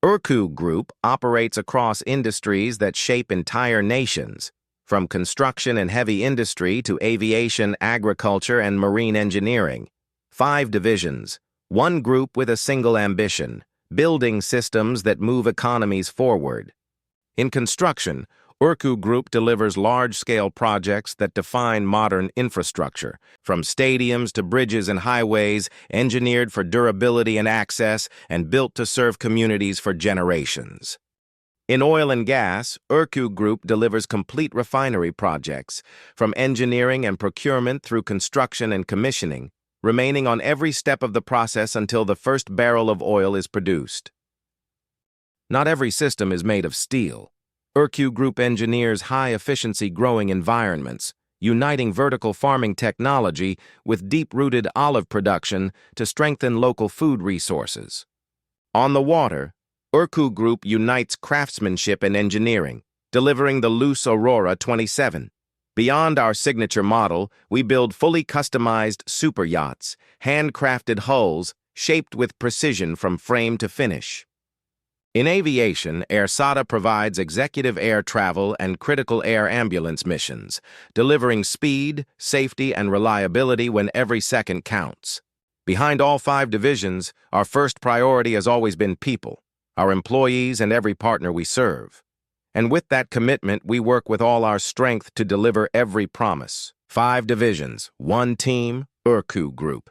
URCU Group operates across industries that shape entire nations, from construction and heavy industry to aviation, agriculture, and marine engineering. 5 divisions, one group with a single ambition: building systems that move economies forward. In construction, URCU Group delivers large-scale projects that define modern infrastructure, from stadiums to bridges and highways, engineered for durability and access, and built to serve communities for generations. In oil and gas, URCU Group delivers complete refinery projects, from engineering and procurement through construction and commissioning, remaining on every step of the process until the first barrel of oil is produced. Not every system is made of steel. URCU Group engineers high-efficiency growing environments, uniting vertical farming technology with deep-rooted olive production to strengthen local food resources. On the water, URCU Group unites craftsmanship and engineering, delivering the Luce Aurora 27. Beyond our signature model, we build fully customized super yachts, handcrafted hulls shaped with precision from frame to finish. In aviation, AirSATA provides executive air travel and critical air ambulance missions, delivering speed, safety, and reliability when every second counts. Behind all 5 divisions, our first priority has always been people, our employees, and every partner we serve. And with that commitment, we work with all our strength to deliver every promise. 5 divisions, one team, URCU Group.